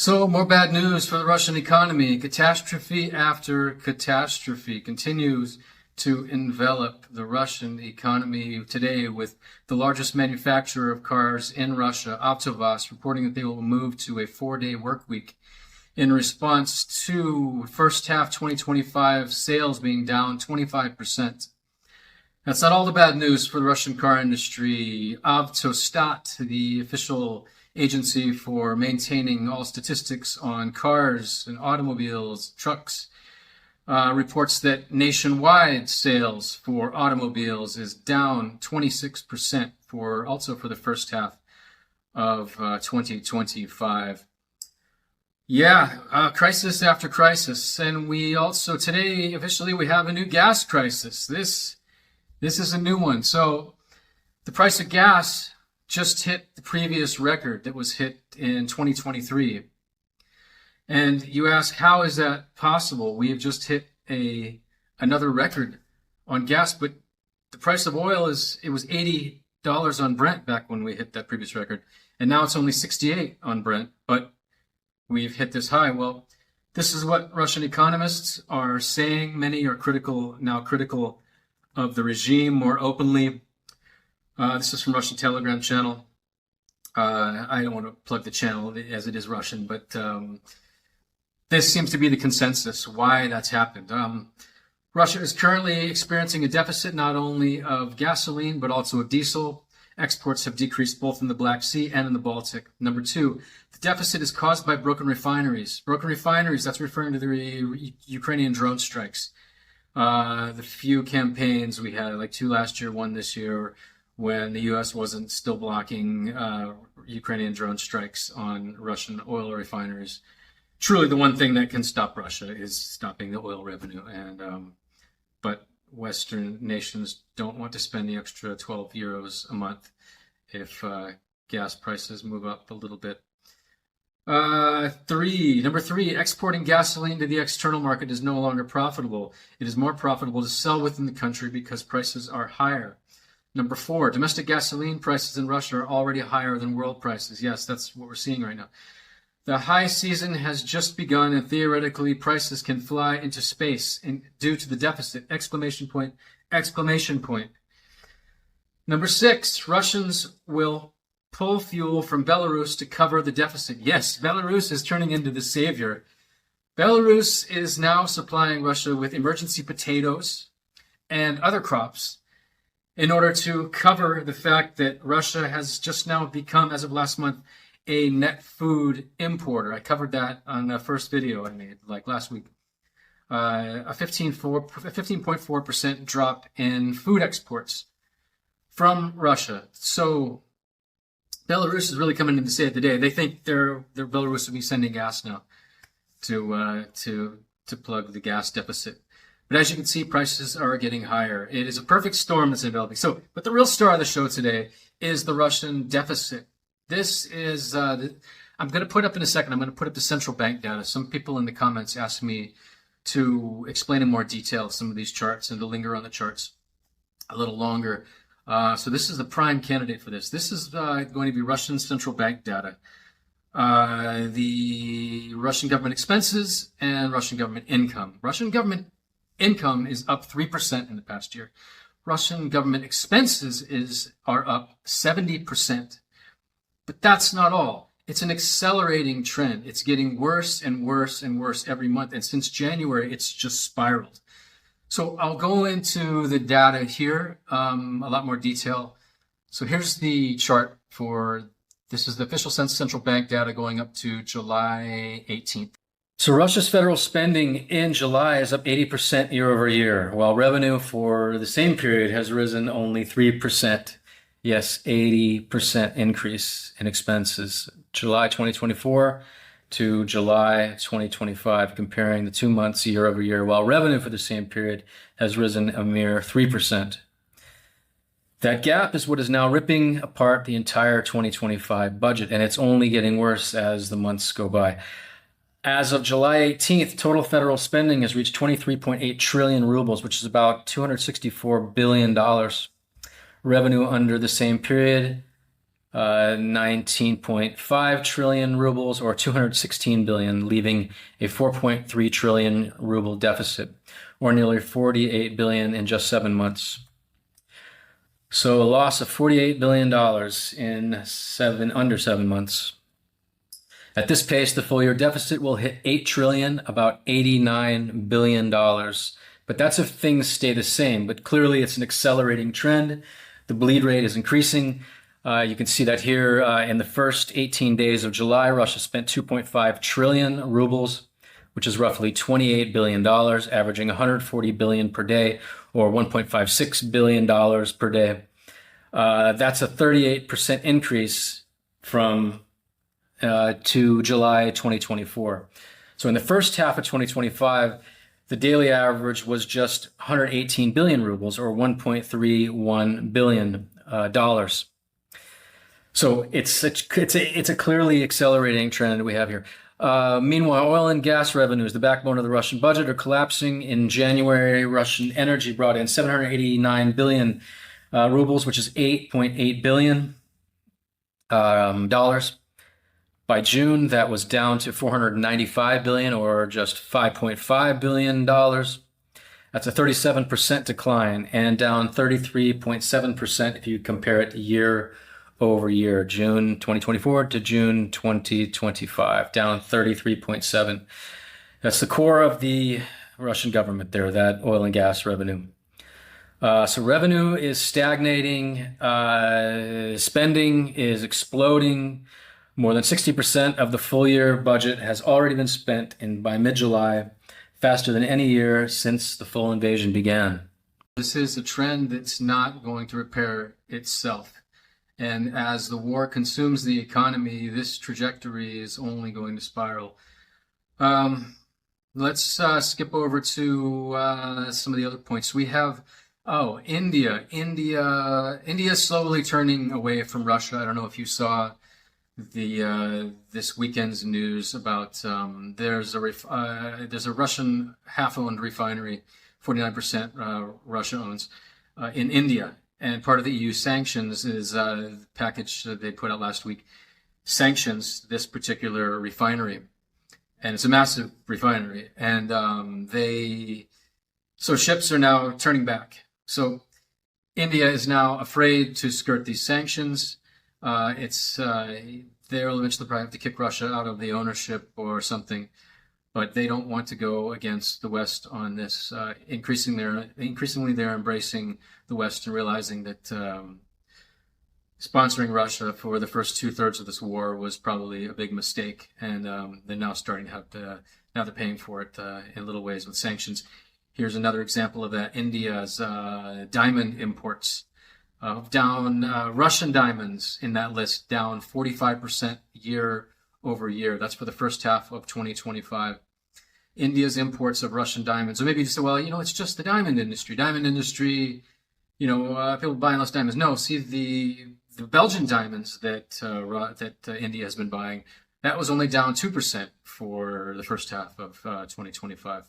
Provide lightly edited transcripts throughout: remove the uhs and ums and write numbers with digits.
So, more bad news for the Russian economy. Catastrophe after catastrophe continues to envelop the Russian economy today, with the largest manufacturer of cars in Russia, Avtovaz, reporting that they will move to a 4-day work week in response to first half 2025 sales being down 25%. That's not all the bad news for the Russian car industry. Avtostat, the official agency for maintaining all statistics on cars and automobiles, trucks, reports that nationwide sales for automobiles is down 26% for the first half of 2025. Crisis after crisis. And we also today officially we have a new gas crisis. This is a new one. So the price of gas just hit the previous record that was hit in 2023. And you ask, how is that possible? We have just hit another record on gas, but the price of oil was $80 on Brent back when we hit that previous record. And now it's only 68 on Brent, but we've hit this high. Well, this is what Russian economists are saying. Many are critical of the regime more openly. This is from Russian Telegram channel. I don't want to plug the channel as it is Russian, but this seems to be the consensus why that's happened. Russia is currently experiencing a deficit not only of gasoline, but also of diesel. Exports have decreased both in the Black Sea and in the Baltic. Number two, the deficit is caused by broken refineries. Broken refineries, that's referring to the Ukrainian drone strikes. The few campaigns we had, like 2 last year, 1 this year, when the U.S. wasn't still blocking Ukrainian drone strikes on Russian oil refineries. Truly, the one thing that can stop Russia is stopping the oil revenue. But Western nations don't want to spend the extra 12 euros a month if gas prices move up a little bit. Number three, exporting gasoline to the external market is no longer profitable. It is more profitable to sell within the country because prices are higher. Number four, domestic gasoline prices in Russia are already higher than world prices. Yes, that's what we're seeing right now. The high season has just begun, and theoretically prices can fly into space due to the deficit! Exclamation point, exclamation point. Number six, Russians will pull fuel from Belarus to cover the deficit. Yes, Belarus is turning into the savior. Belarus is now supplying Russia with emergency potatoes and other crops in order to cover the fact that Russia has just now become, as of last month, a net food importer. I covered that on the first video I made, like last week. A 15.4% drop in food exports from Russia. So Belarus is really coming in to save the day. They think their Belarus will be sending gas now to plug the gas deficit. But as you can see, prices are getting higher. It is a perfect storm that's developing. But the real star of the show today is the Russian deficit. This is, I'm going to put up in a second, I'm going to put up the central bank data. Some people in the comments asked me to explain in more detail some of these charts and to linger on the charts a little longer. So this is the prime candidate for this. This is going to be Russian central bank data. The Russian government expenses and Russian government income. Russian government income is up 3% in the past year. Russian government expenses are up 70%. But that's not all. It's an accelerating trend. It's getting worse and worse and worse every month. And since January, it's just spiraled. So I'll go into the data here, a lot more detail. So here's the chart this is the official central bank data going up to July 18th. So Russia's federal spending in July is up 80% year over year, while revenue for the same period has risen only 3%. Yes, 80% increase in expenses. July 2024 to July 2025, comparing the 2 months year over year, while revenue for the same period has risen a mere 3%. That gap is what is now ripping apart the entire 2025 budget, and it's only getting worse as the months go by. As of July 18th, total federal spending has reached 23.8 trillion rubles, which is about $264 billion. Revenue under the same period 19.5 trillion rubles, or 216 billion, leaving a 4.3 trillion ruble deficit, or nearly 48 billion in just 7 months. So a loss of $48 billion in under 7 months. At this pace, the full year deficit will hit 8 trillion, about $89 billion. But that's if things stay the same. But clearly it's an accelerating trend. The bleed rate is increasing. You can see that here in the first 18 days of July, Russia spent 2.5 trillion rubles, which is roughly $28 billion, averaging 140 billion per day, or $1.56 billion per day. That's a 38% increase from to July 2024. So in the first half of 2025, the daily average was just 118 billion rubles, or $1.31 billion dollars. So it's a clearly accelerating trend we have here. Meanwhile, oil and gas revenues, the backbone of the Russian budget, are collapsing. In January, Russian energy brought in 789 billion rubles, which is $8.8 billion dollars. By June, that was down to 495 billion, or just $5.5 billion. That's a 37% decline, and down 33.7% if you compare it year over year, June 2024 to June 2025, down 33.7. That's the core of the Russian government there, that oil and gas revenue. So revenue is stagnating, spending is exploding. More than 60% of the full year budget has already been spent by mid-July, faster than any year since the full invasion began. This is a trend that's not going to repair itself. And as the war consumes the economy, this trajectory is only going to spiral. Let's skip over to some of the other points. We have, India. India is slowly turning away from Russia. I don't know if you saw this weekend's news about there's a Russian half-owned refinery, 49% Russia owns, in India, and part of the EU sanctions is the package that they put out last week sanctions this particular refinery, and it's a massive refinery, and so ships are now turning back. So India is now afraid to skirt these sanctions. They'll eventually probably have to kick Russia out of the ownership or something, but they don't want to go against the West on this. Increasingly, they're embracing the West and realizing that sponsoring Russia for the first 2/3 of this war was probably a big mistake, and they're now starting to have to. Now they're paying for it in little ways with sanctions. Here's another example of that: India's diamond imports. Down Russian diamonds in that list, down 45% year over year. That's for the first half of 2025. India's imports of Russian diamonds. So maybe you say, well, it's just the diamond industry. People buying less diamonds. No, see the Belgian diamonds that India has been buying, that was only down 2% for the first half of 2025.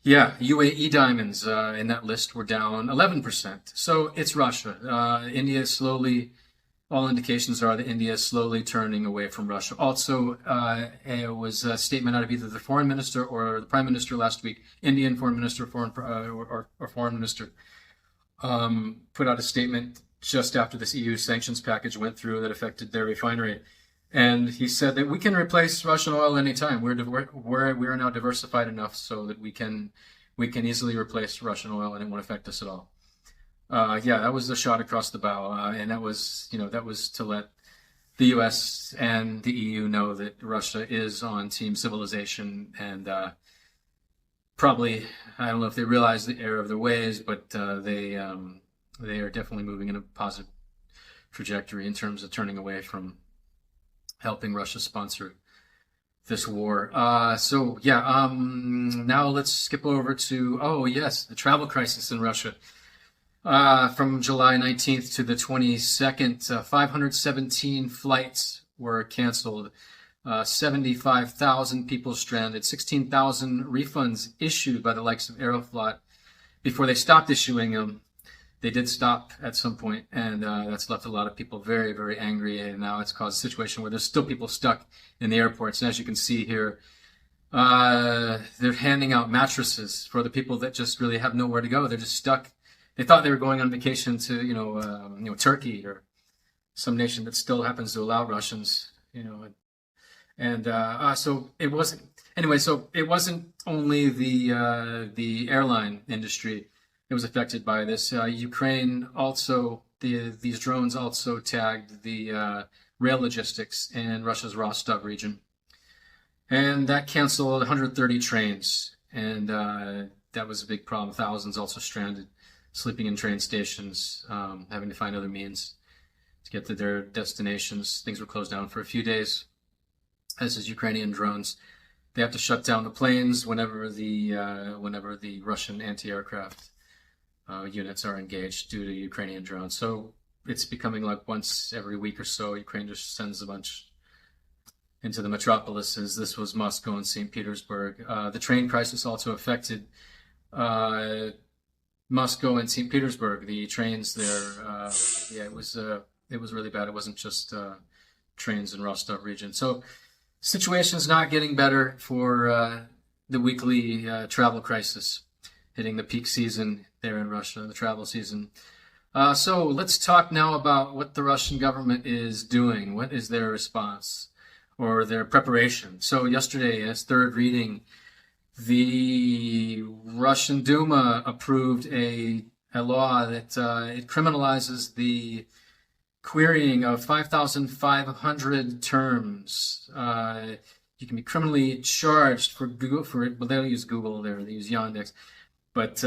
Yeah, UAE diamonds in that list were down 11%. So it's Russia. India is slowly, all indications are that India is slowly turning away from Russia. Also, it was a statement out of either the foreign minister or the prime minister last week, Indian foreign minister, or foreign minister, put out a statement just after this EU sanctions package went through that affected their refinery. And he said that we can replace Russian oil anytime. We are now diversified enough so that we can easily replace Russian oil and it won't affect us at all. That was a shot across the bow, and that was to let the U.S. and the EU know that Russia is on team civilization, and probably, I don't know if they realize the error of their ways, but they are definitely moving in a positive trajectory in terms of turning away from helping Russia sponsor this war. Now let's skip over to, the travel crisis in Russia. From July 19th to the 22nd, 517 flights were canceled, 75,000 people stranded, 16,000 refunds issued by the likes of Aeroflot before they stopped issuing them. They did stop at some point, and that's left a lot of people very, very angry. And now it's caused a situation where there's still people stuck in the airports. And as you can see here, they're handing out mattresses for the people that just really have nowhere to go. They're just stuck. They thought they were going on vacation to, Turkey or some nation that still happens to allow Russians, and so it wasn't. Anyway, so it wasn't only the airline industry that was affected by this. Ukraine also, these drones also tagged the rail logistics in Russia's Rostov region. And that canceled 130 trains. And that was a big problem. Thousands also stranded, sleeping in train stations, having to find other means to get to their destinations. Things were closed down for a few days. As is Ukrainian drones. They have to shut down the planes whenever the Russian anti-aircraft units are engaged due to Ukrainian drones. So it's becoming like once every week or so, Ukraine just sends a bunch into the metropolises. This was Moscow and St. Petersburg. The train crisis also affected Moscow and St. Petersburg. The trains there, it was really bad. It wasn't just trains in Rostov region. So situation's not getting better for the weekly travel crisis, hitting the peak season there in Russia, the travel season. So let's talk now about what the Russian government is doing. What is their response or their preparation? So yesterday, as third reading, the Russian Duma approved a law that it criminalizes the querying of 5,500 terms. You can be criminally charged for Google well, they don't use Google there; they use Yandex. But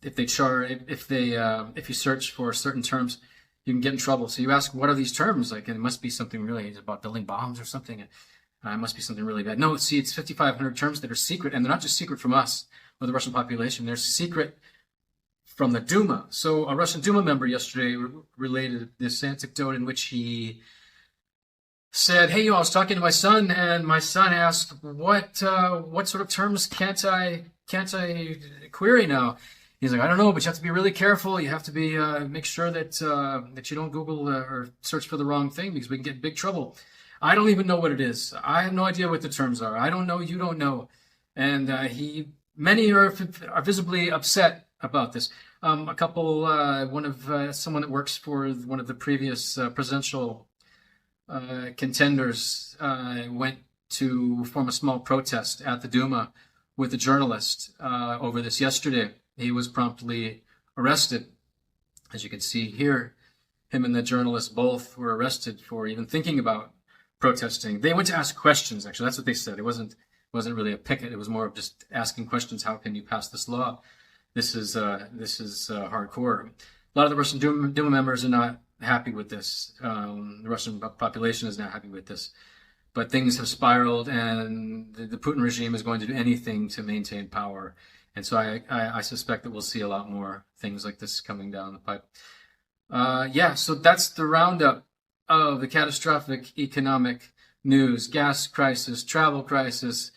if you search for certain terms, you can get in trouble. So you ask, what are these terms? Like, it must be something really about building bombs or something. It must be something really bad. No, see, it's 5,500 terms that are secret, and they're not just secret from us or the Russian population. They're secret from the Duma. So a Russian Duma member yesterday related this anecdote in which he said, "Hey, I was talking to my son, and my son asked, what sort of terms can't I query now?" He's like, "I don't know, but you have to be really careful. You have to be make sure that you don't Google or search for the wrong thing, because we can get in big trouble. I don't even know what it is. I have no idea what the terms are. I don't know. You don't know." And many are visibly upset about this. A couple, someone that works for one of the previous presidential contenders went to form a small protest at the Duma with a journalist over this yesterday. He was promptly arrested. As you can see here, him and the journalist both were arrested for even thinking about protesting. They went to ask questions, actually. That's what they said. It wasn't really a picket. It was more of just asking questions. How can you pass this law? This is hardcore. A lot of the Russian Duma members are not happy with this. The Russian population is not happy with this. But things have spiraled, and the Putin regime is going to do anything to maintain power. And so I suspect that we'll see a lot more things like this coming down the pipe. So that's the roundup of the catastrophic economic news: gas crisis, travel crisis,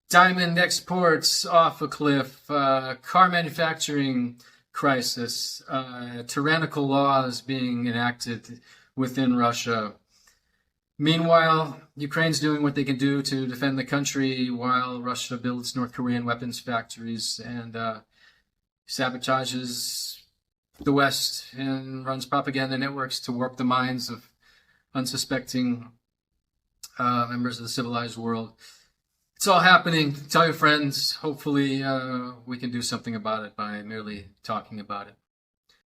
diamond exports off a cliff, car manufacturing crisis, tyrannical laws being enacted within Russia. Meanwhile, Ukraine's doing what they can do to defend the country while Russia builds North Korean weapons factories and sabotages the West and runs propaganda networks to warp the minds of unsuspecting members of the civilized world. It's all happening. Tell your friends. Hopefully, we can do something about it by merely talking about it.